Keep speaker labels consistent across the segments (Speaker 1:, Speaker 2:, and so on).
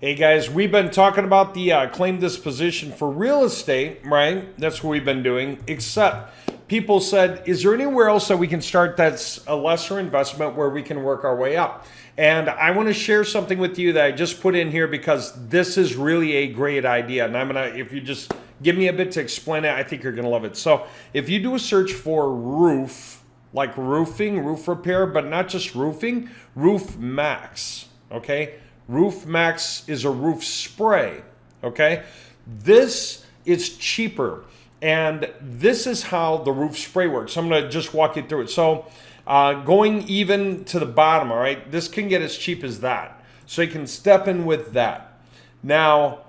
Speaker 1: Hey guys, we've been talking about the claim disposition for real estate, right? That's what we've been doing. Except people said, is there anywhere else that we can start that's a lesser investment where we can work our way up? And I want to share something with you that I just put in here because this is really a great idea. And if you just give me a bit to explain it, I think you're gonna love it. So if you do a search for roof, like roofing, roof repair, but not just roofing, RoofMaxx, okay? RoofMaxx is a roof spray, okay? This is cheaper, and this is how the roof spray works. I'm gonna just walk you through it. So going even to the bottom, all right, this can get as cheap as that. So you can step in with that. Now,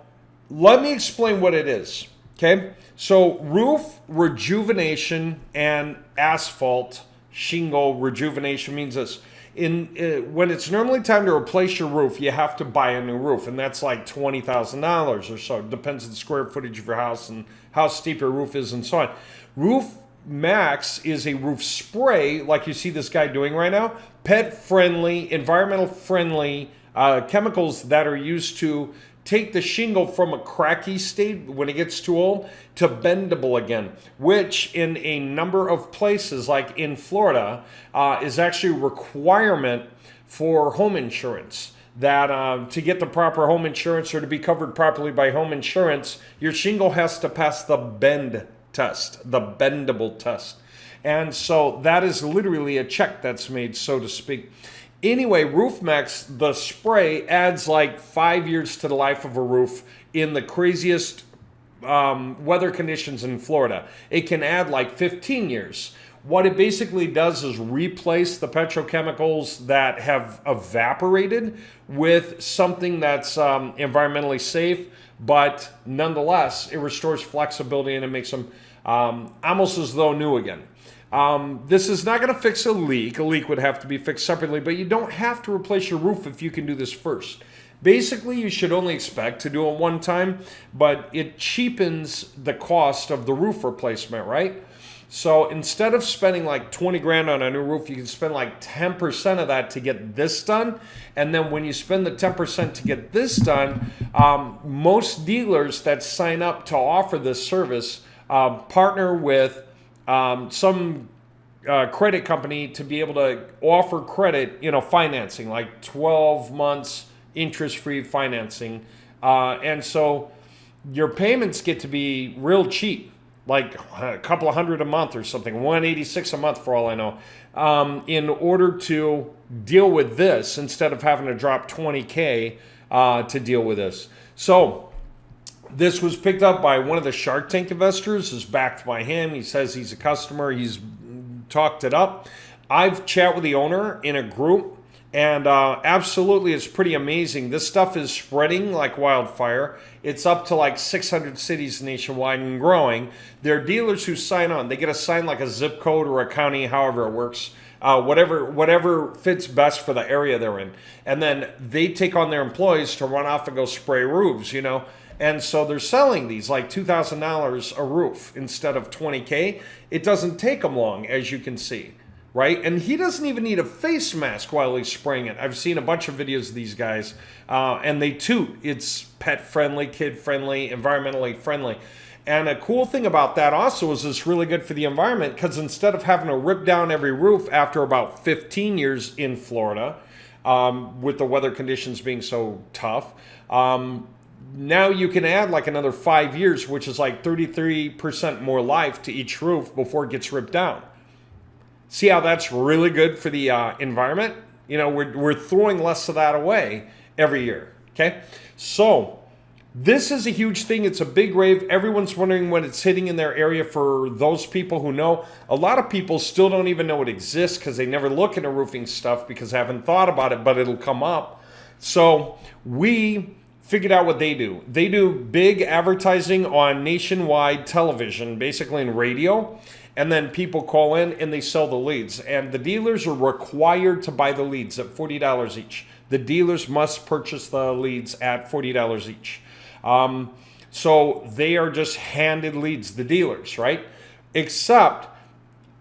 Speaker 1: let me explain what it is, okay? So roof rejuvenation and asphalt shingle rejuvenation means this. When it's normally time to replace your roof, you have to buy a new roof, and that's like $20,000 or so. It depends on the square footage of your house and how steep your roof is and so on. RoofMaxx is a roof spray, like you see this guy doing right now, pet-friendly, environmental-friendly chemicals that are used to take the shingle from a cracky state when it gets too old to bendable again, which in a number of places, like in Florida, is actually a requirement for home insurance. That to get the proper home insurance or to be covered properly by home insurance, your shingle has to pass the bend test, the bendable test. And so that is literally a check that's made, so to speak. Anyway, RoofMaxx, the spray adds like 5 years to the life of a roof in the craziest weather conditions in Florida. It can add like 15 years. What it basically does is replace the petrochemicals that have evaporated with something that's environmentally safe, but nonetheless, it restores flexibility and it makes them almost as though new again. This is not going to fix a leak. A leak would have to be fixed separately, but you don't have to replace your roof if you can do this first. Basically, you should only expect to do it one time, but it cheapens the cost of the roof replacement, right? So instead of spending like 20 grand on a new roof, you can spend like 10% of that to get this done. And then when you spend the 10% to get this done, most dealers that sign up to offer this service partner with some credit company to be able to offer credit, financing, like 12 months interest-free financing. And so your payments get to be real cheap, like a couple of hundred a month or something, $186 a month for all I know, in order to deal with this instead of having to drop 20K to deal with this. So this was picked up by one of the Shark Tank investors, is backed by him. He says he's a customer. He's talked it up. I've chat with the owner in a group, and absolutely it's pretty amazing. This stuff is spreading like wildfire. It's up to like 600 cities nationwide and growing. There are dealers who sign on. They get assigned like a zip code or a county, however it works. Whatever fits best for the area they're in. And then they take on their employees to run off and go spray roofs, And so they're selling these like $2,000 a roof instead of 20K. It doesn't take them long, as you can see, right? And he doesn't even need a face mask while he's spraying it. I've seen a bunch of videos of these guys, and they toot. It's pet-friendly, kid-friendly, environmentally friendly. And a cool thing about that also is it's really good for the environment because instead of having to rip down every roof after about 15 years in Florida, with the weather conditions being so tough, now you can add like another 5 years, which is like 33% more life to each roof before it gets ripped down. See how that's really good for the environment? We're throwing less of that away every year, okay? So this is a huge thing. It's a big rave. Everyone's wondering when it's hitting in their area. For those people who know, a lot of people still don't even know it exists because they never look into roofing stuff because they haven't thought about it, but it'll come up. So we figured out what they do. They do big advertising on nationwide television, basically in radio, and then people call in and they sell the leads. And the dealers are required to buy the leads at $40 each. The dealers must purchase the leads at $40 each. So they are just handed leads, the dealers, right? Except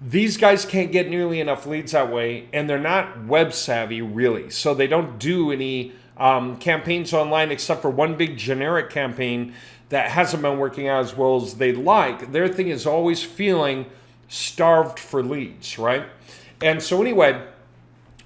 Speaker 1: these guys can't get nearly enough leads that way, and they're not web savvy really. So they don't do any campaigns online, except for one big generic campaign that hasn't been working out as well as they'd like. Their thing is always feeling starved for leads, right? And so anyway,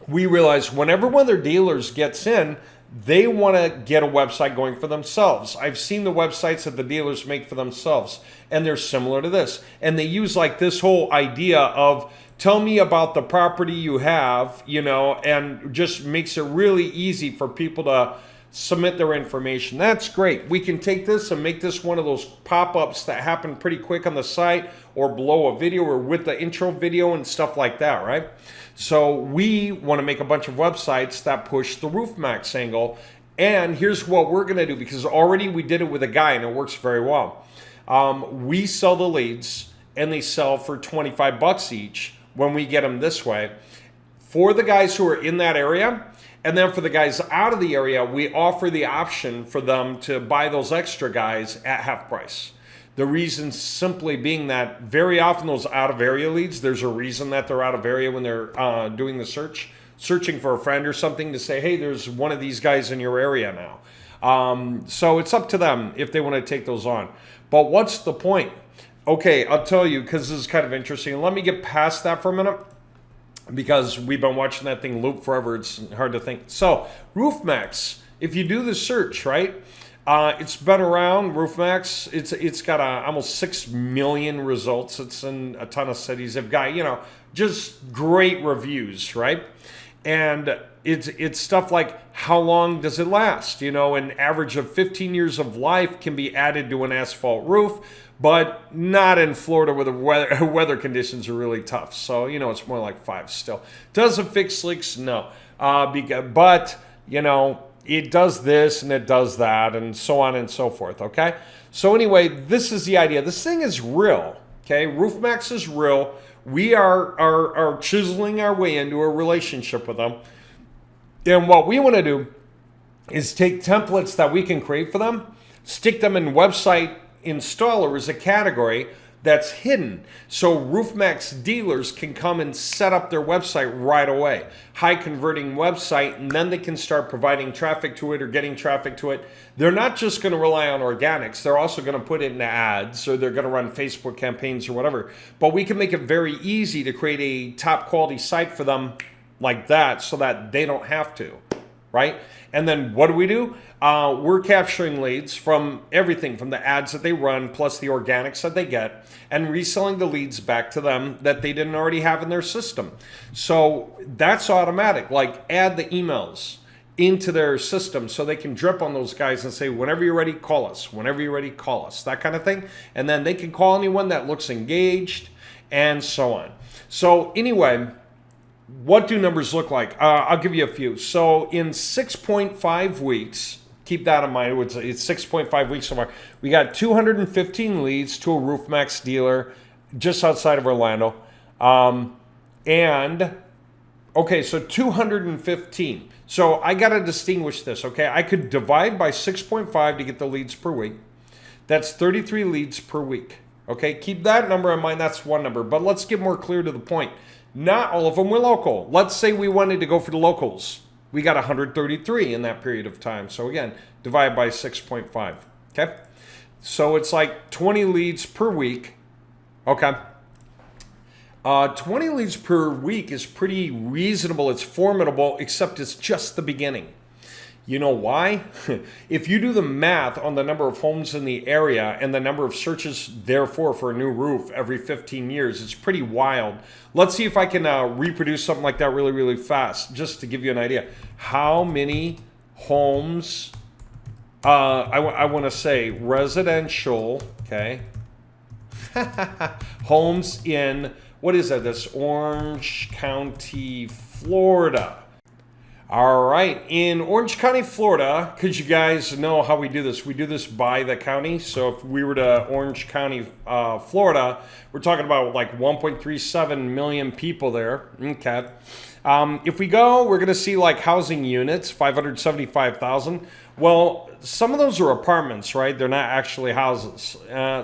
Speaker 1: we realized whenever one of their dealers gets in, they want to get a website going for themselves. I've seen the websites that the dealers make for themselves, and they're similar to this. And they use like this whole idea of tell me about the property you have, and just makes it really easy for people to submit their information. That's great. We can take this and make this one of those pop-ups that happen pretty quick on the site or below a video or with the intro video and stuff like that, right? So we want to make a bunch of websites that push the RoofMaxx angle. And here's what we're going to do, because already we did it with a guy and it works very well. We sell the leads and they sell for 25 bucks each when we get them this way for the guys who are in that area. And then for the guys out of the area, we offer the option for them to buy those extra guys at half price. The reason simply being that very often those out of area leads, there's a reason that they're out of area when they're doing the searching for a friend or something to say, hey, there's one of these guys in your area now. So it's up to them if they want to take those on. But what's the point? Okay, I'll tell you, because this is kind of interesting. Let me get past that for a minute, because we've been watching that thing loop forever. It's hard to think. So RoofMaxx, if you do the search, right, it's been around. RoofMaxx, it's got almost 6 million results. It's in a ton of cities. They've got, just great reviews, right? And it's stuff like how long does it last? An average of 15 years of life can be added to an asphalt roof, but not in Florida where the weather conditions are really tough. So, it's more like 5 still. Does it fix leaks? No. But, it does this and it does that and so on and so forth, okay? So anyway, this is the idea. This thing is real, okay? RoofMaxx is real. We are chiseling our way into a relationship with them. And what we want to do is take templates that we can create for them, stick them in website installer as a category that's hidden, so RoofMaxx dealers can come and set up their website right away. High converting website, and then they can start providing traffic to it or getting traffic to it. They're not just going to rely on organics, they're also going to put it in ads, or they're going to run Facebook campaigns or whatever. But we can make it very easy to create a top quality site for them like that so that they don't have to, right? And then what do? We're capturing leads from everything from the ads that they run plus the organics that they get and reselling the leads back to them that they didn't already have in their system. So that's automatic. Like add the emails into their system so they can drip on those guys and say, whenever you're ready, call us. Whenever you're ready, call us. That kind of thing. And then they can call anyone that looks engaged and so on. So anyway, what do numbers look like? I'll give you a few. So in 6.5 weeks, keep that in mind, it's 6.5 weeks somewhere, we got 215 leads to a RoofMaxx dealer just outside of Orlando. Okay, so 215. So I got to distinguish this, okay? I could divide by 6.5 to get the leads per week. That's 33 leads per week, okay? Keep that number in mind. That's one number. But let's get more clear to the point. Not all of them were local. Let's say we wanted to go for the locals. We got 133 in that period of time. So again, divide by 6.5, okay? So it's like 20 leads per week, okay? 20 leads per week is pretty reasonable. It's formidable, except it's just the beginning. You know why? If you do the math on the number of homes in the area and the number of searches, therefore, for a new roof every 15 years, it's pretty wild. Let's see if I can reproduce something like that really, really fast, just to give you an idea. How many homes, I want to say residential, okay, homes in, what is that? That's Orange County, Florida. All right, in Orange County, Florida, because you guys know how we do this. We do this by the county. So if we were to Orange County, Florida, we're talking about like 1.37 million people there. Okay. If we go, we're going to see like housing units, 575,000. Well, some of those are apartments, right? They're not actually houses.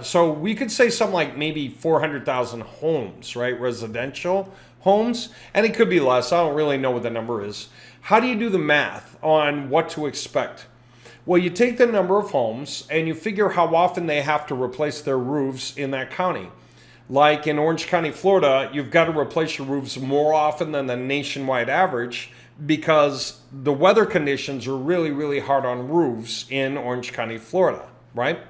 Speaker 1: So we could say something like maybe 400,000 homes, right? Residential homes, and it could be less. I don't really know what the number is. How do you do the math on what to expect? Well, you take the number of homes and you figure how often they have to replace their roofs in that county. Like in Orange County, Florida, you've got to replace your roofs more often than the nationwide average because the weather conditions are really, really hard on roofs in Orange County, Florida, right?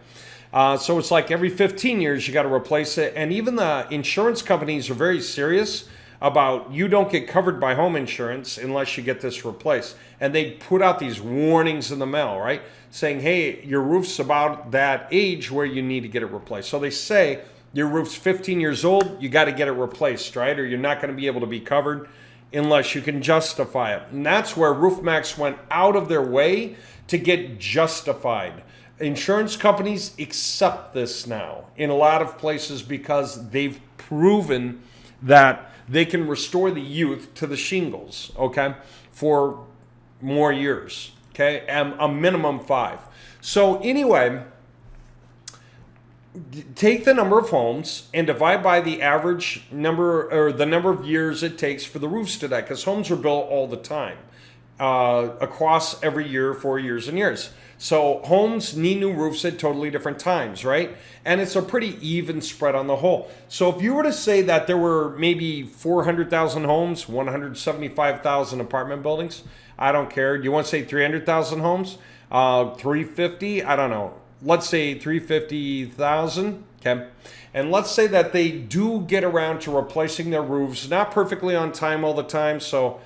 Speaker 1: So it's like every 15 years you got to replace it. And even the insurance companies are very serious about you don't get covered by home insurance unless you get this replaced. And they put out these warnings in the mail, right? Saying, hey, your roof's about that age where you need to get it replaced. So they say your roof's 15 years old, you got to get it replaced, right? Or you're not going to be able to be covered unless you can justify it. And that's where RoofMaxx went out of their way to get justified. Insurance companies accept this now in a lot of places because they've proven that they can restore the youth to the shingles, okay, for more years, okay, and a minimum 5. So anyway, take the number of homes and divide by the average number or the number of years it takes for the roofs to die, because homes are built all the time across every year for years and years. So homes need new roofs at totally different times, right? And it's a pretty even spread on the whole. So if you were to say that there were maybe 400,000 homes, 175,000 apartment buildings, I don't care. Do you want to say 300,000 homes? 350? I don't know. Let's say 350,000, okay? And let's say that they do get around to replacing their roofs, not perfectly on time all the time, so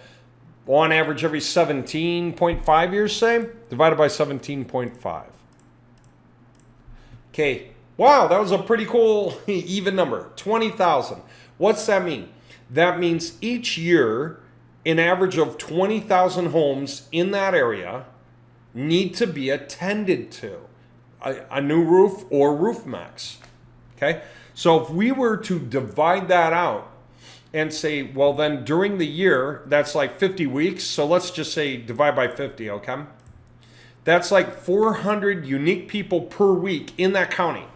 Speaker 1: on average every 17.5 years, say, divided by 17.5. Okay, wow, that was a pretty cool even number, 20,000. What's that mean? That means each year, an average of 20,000 homes in that area need to be attended to. A new roof or RoofMaxx, okay? So if we were to divide that out, and say, well, then during the year, that's like 50 weeks. So let's just say divide by 50, okay? That's like 400 unique people per week in that county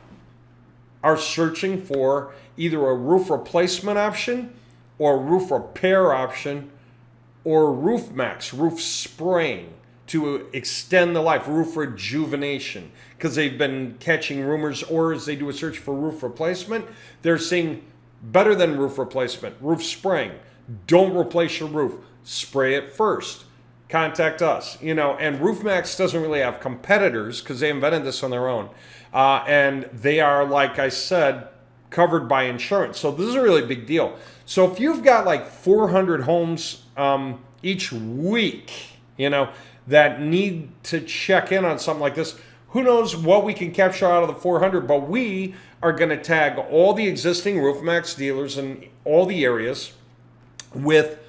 Speaker 1: are searching for either a roof replacement option or a roof repair option or RoofMaxx, roof spraying to extend the life, roof rejuvenation, because they've been catching rumors, or as they do a search for roof replacement, they're seeing better than roof replacement, roof spraying. Don't replace your roof. Spray it first. Contact us. And RoofMaxx doesn't really have competitors because they invented this on their own. And they are, like I said, covered by insurance. So this is a really big deal. So if you've got like 400 homes each week, that need to check in on something like this, who knows what we can capture out of the 400, but we are going to tag all the existing RoofMaxx dealers in all the areas with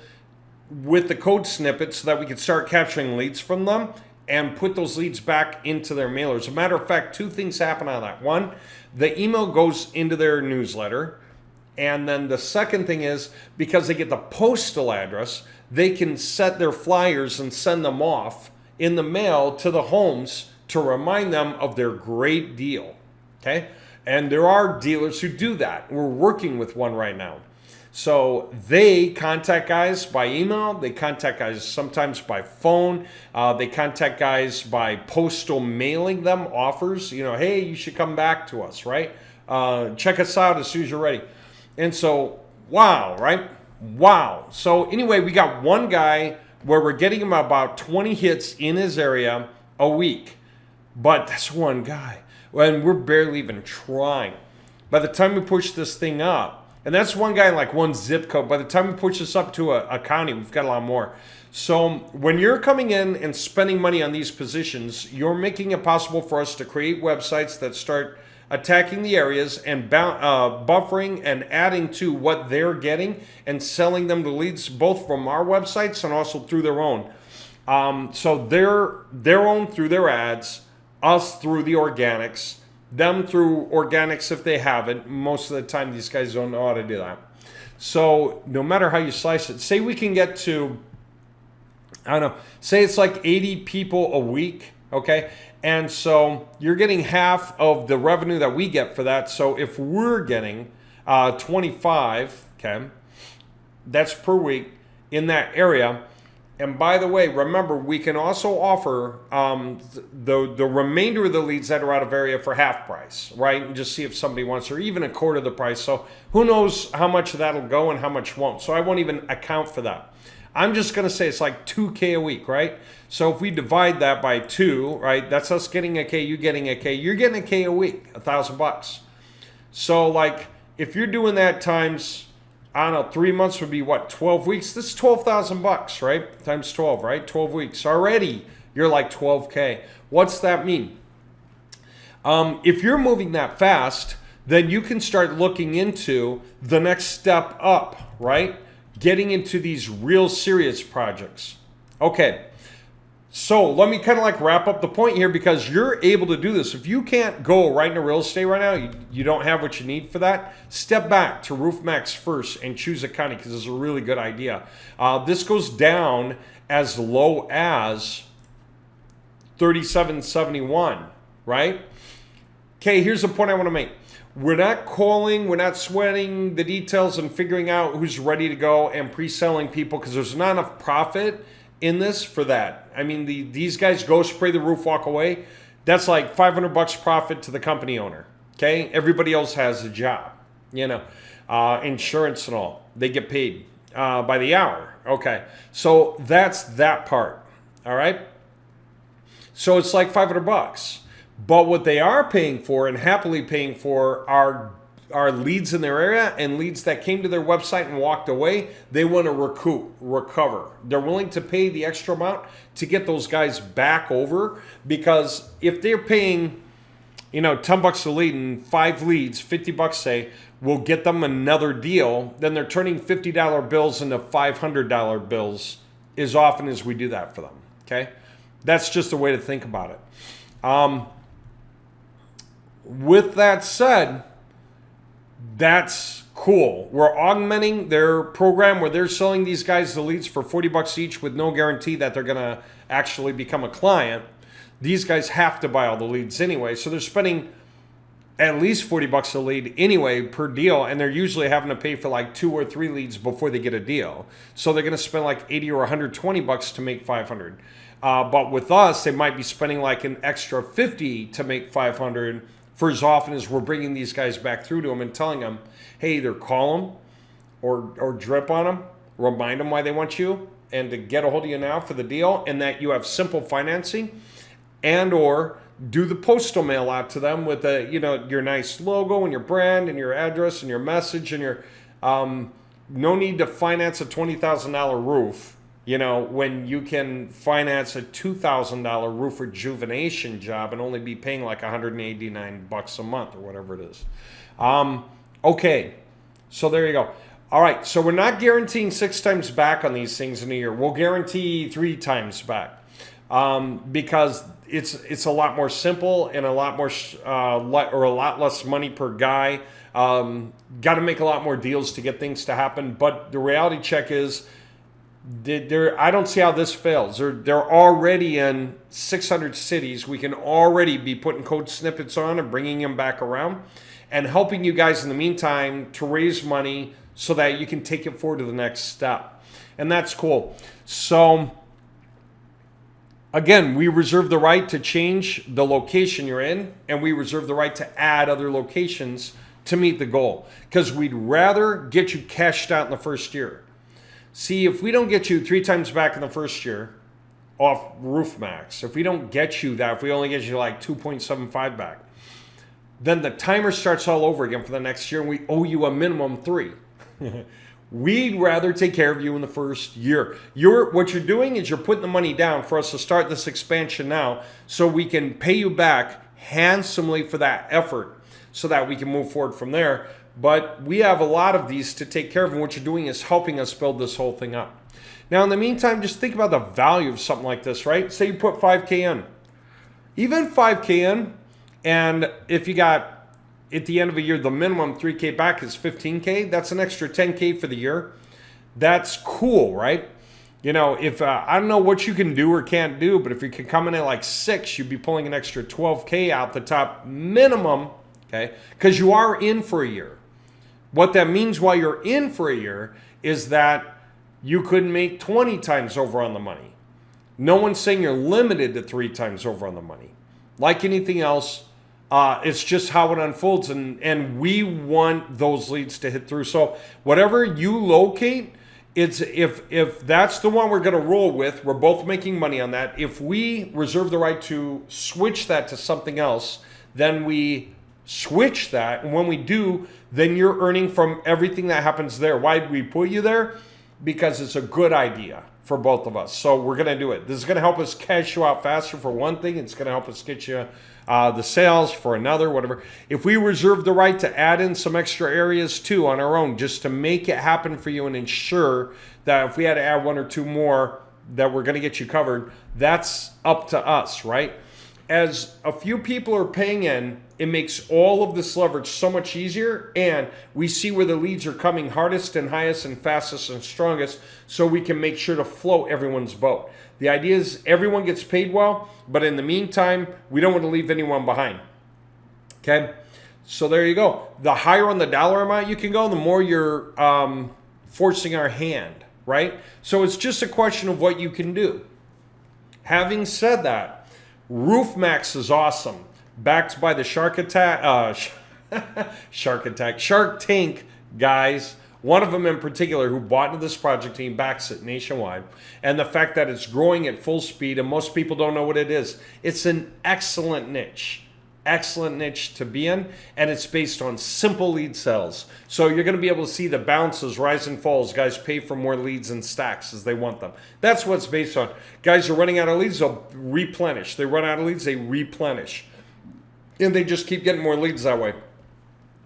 Speaker 1: the code snippet so that we can start capturing leads from them and put those leads back into their mailers. As a matter of fact, 2 things happen on that. One, the email goes into their newsletter. And then the second thing is, because they get the postal address, they can set their flyers and send them off in the mail to the homes to remind them of their great deal, okay? And there are dealers who do that. We're working with one right now. So they contact guys by email. They contact guys sometimes by phone. They contact guys by postal mailing them offers. Hey, you should come back to us, right? Check us out as soon as you're ready. And so, wow, right? Wow. So anyway, we got one guy where we're getting him about 20 hits in his area a week. But that's one guy. And we're barely even trying. By the time we push this thing up, and that's one guy in like one zip code. By the time we push this up to a county, we've got a lot more. So when you're coming in and spending money on these positions, you're making it possible for us to create websites that start attacking the areas and buffering and adding to what they're getting and selling them to leads both from our websites and also through their own. So their own through their ads, us through the organics, them through organics if they have it. Most of the time these guys don't know how to do that. So no matter how you slice it, say we can get to, I don't know, say it's like 80 people a week, okay? And so you're getting half of the revenue that we get for that. So if we're getting 25, okay, That's per week in that area. And by the way, remember, we can also offer the remainder of the leads that are out of area for half price, right? And just see if somebody wants, or even a quarter of the price. So who knows how much that'll go and how much won't. So I won't even account for that. I'm just going to say it's like 2K a week, right? So if we divide that by 2, right, that's us getting a K, you getting a K. You're getting a K a week, $1,000. So like if you're doing that times, I don't know, 3 months would be what, 12 weeks? This is $12,000, right? Times 12, right? 12 weeks. Already you're like 12K. What's that mean? If you're moving that fast, then you can start looking into the next step up, right? Getting into these real serious projects. Okay. So let me kind of like wrap up the point here, because you're able to do this. If you can't go right into real estate right now, you don't have what you need for that, step back to RoofMaxx first and choose a county, because it's a really good idea. This goes down as low as $37.71, right? Okay, here's the point I want to make. We're not calling, we're not sweating the details and figuring out who's ready to go and pre-selling people, because there's not enough profit in this for that. I mean, these guys go spray the roof, walk away. That's like $500 profit to the company owner. Okay, everybody else has a job, you know, insurance and all. They get paid by the hour. Okay, so that's that part. All right. So it's like $500. But what they are paying for and happily paying for are leads in their area and leads that came to their website and walked away. They want to recover. They're willing to pay the extra amount to get those guys back over, because if they're paying, you know, $10 a lead and 5 leads, $50 say, will get them another deal, then they're turning $50 bills into $500 bills as often as we do that for them. Okay? That's just a way to think about it. With that said, that's cool. We're augmenting their program where they're selling these guys the leads for $40 each with no guarantee that they're going to actually become a client. These guys have to buy all the leads anyway, so they're spending at least $40 a lead anyway per deal, and they're usually having to pay for like 2 or 3 leads before they get a deal. So they're going to spend like $80 or $120 to make $500. But with us, they might be spending like an extra $50 to make $500. For as often as we're bringing these guys back through to them and telling them, hey, either call them or drip on them, remind them why they want you and to get a hold of you now for the deal, and that you have simple financing, and or do the postal mail out to them with your nice logo and your brand and your address and your message and your no need to finance a $20,000 roof. When you can finance a $2,000 roof rejuvenation job and only be paying like $189 a month or whatever it is. Okay, so there you go. All right, so we're not guaranteeing 6 times back on these things in a year. We'll guarantee 3 times back because it's a lot more simple and a lot more or a lot less money per guy. Got to make a lot more deals to get things to happen. But the reality check is, I don't see how this fails. They're already in 600 cities. We can already be putting code snippets on and bringing them back around and helping you guys in the meantime to raise money so that you can take it forward to the next step. And that's cool. So again, we reserve the right to change the location you're in, and we reserve the right to add other locations to meet the goal, because we'd rather get you cashed out in the first year. See, if we don't get you 3 times back in the first year off RoofMaxx, if we don't get you that, if we only get you like 2.75 back, then the timer starts all over again for the next year, and we owe you a minimum 3. We'd rather take care of you in the first year. What you're doing is you're putting the money down for us to start this expansion now, so we can pay you back handsomely for that effort so that we can move forward from there. But we have a lot of these to take care of, and what you're doing is helping us build this whole thing up. Now, in the meantime, just think about the value of something like this, right? Say you put 5K in. Even 5K in, and if you got, at the end of a year, the minimum 3K back is 15K, that's an extra 10K for the year. That's cool, right? If I don't know what you can do or can't do, but if you can come in at like 6, you'd be pulling an extra 12K out the top minimum, okay? Because you are in for a year. What that means while you're in for a year is that you could make 20 times over on the money. No one's saying you're limited to 3 times over on the money. Like anything else, it's just how it unfolds, and we want those leads to hit through. So whatever you locate, it's if that's the one we're going to roll with, we're both making money on that. If we reserve the right to switch that to something else, then we switch that, and when we do, then you're earning from everything that happens there. Why did we put you there? Because it's a good idea for both of us. So we're going to do it. This is going to help us cash you out faster for one thing. It's going to help us get you the sales for another, whatever. If we reserve the right to add in some extra areas too on our own, just to make it happen for you and ensure that if we had to add 1 or 2 more, that we're going to get you covered, that's up to us, right? As a few people are paying in, it makes all of this leverage so much easier, and we see where the leads are coming hardest and highest and fastest and strongest, so we can make sure to float everyone's boat. The idea is everyone gets paid well, but in the meantime, we don't want to leave anyone behind. Okay? So there you go. The higher on the dollar amount you can go, the more you're forcing our hand, right? So it's just a question of what you can do. Having said that, RoofMaxx is awesome. Backed by the Shark Tank guys. One of them in particular who bought into this project and he backs it nationwide. And the fact that it's growing at full speed and most people don't know what it is. It's an excellent niche. Excellent niche to be in, and it's based on simple lead sales. So you're going to be able to see the bounces, rise and falls. Guys pay for more leads and stacks as they want them. That's what it's based on. Guys are running out of leads, they'll replenish. They run out of leads, they replenish. And they just keep getting more leads that way.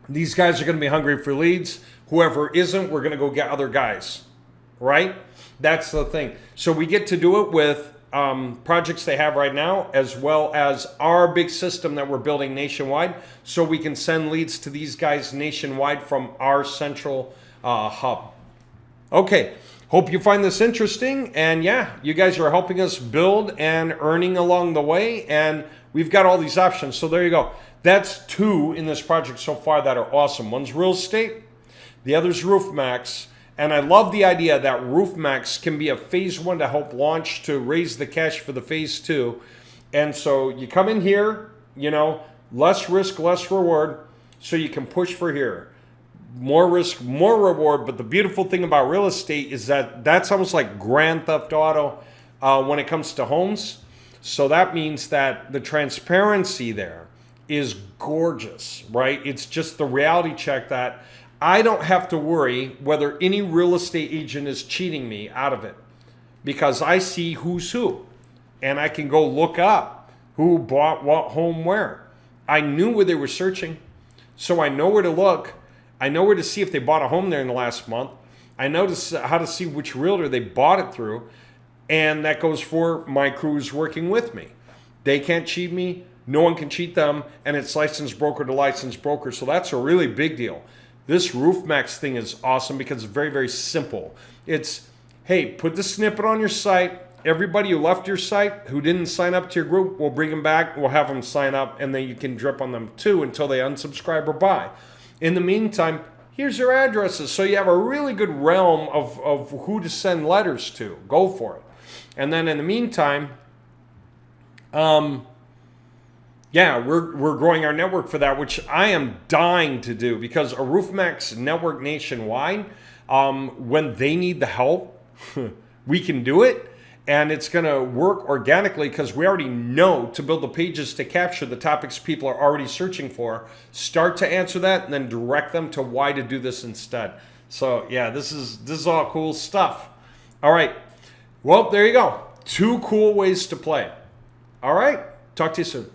Speaker 1: These guys are going to be hungry for leads. Whoever isn't, we're going to go get other guys, right? That's the thing. So we get to do it with projects they have right now, as well as our big system that we're building nationwide, so we can send leads to these guys nationwide from our central hub. Okay, hope you find this interesting, and yeah, you guys are helping us build and earning along the way, and we've got all these options. So there you go. That's 2 in this project so far that are awesome. One's real estate, the other's RoofMaxx. And I love the idea that RoofMaxx can be a phase 1 to help launch, to raise the cash for the phase 2. And so you come in here, you know, less risk, less reward, so you can push for here. More risk, more reward. But the beautiful thing about real estate is that that's almost like Grand Theft Auto when it comes to homes. So that means that the transparency there is gorgeous, right? It's just the reality check that I don't have to worry whether any real estate agent is cheating me out of it, because I see who's who, and I can go look up who bought what home where. I knew where they were searching, so I know where to look. I know where to see if they bought a home there in the last month. I know how to see which realtor they bought it through, and that goes for my crews working with me. They can't cheat me. No one can cheat them, and it's licensed broker to licensed broker, so that's a really big deal. This RoofMaxx thing is awesome because it's very, very simple. It's, hey, put the snippet on your site. Everybody who left your site, who didn't sign up to your group, we'll bring them back. We'll have them sign up, and then you can drip on them too until they unsubscribe or buy. In the meantime, here's their addresses. So you have a really good realm of who to send letters to. Go for it. And then in the meantime, yeah, we're growing our network for that, which I am dying to do, because a RoofMaxx network nationwide, when they need the help, we can do it, and it's going to work organically because we already know to build the pages to capture the topics people are already searching for, start to answer that, and then direct them to why to do this instead. So yeah, this is all cool stuff. All right, well, there you go. 2 cool ways to play. All right, talk to you soon.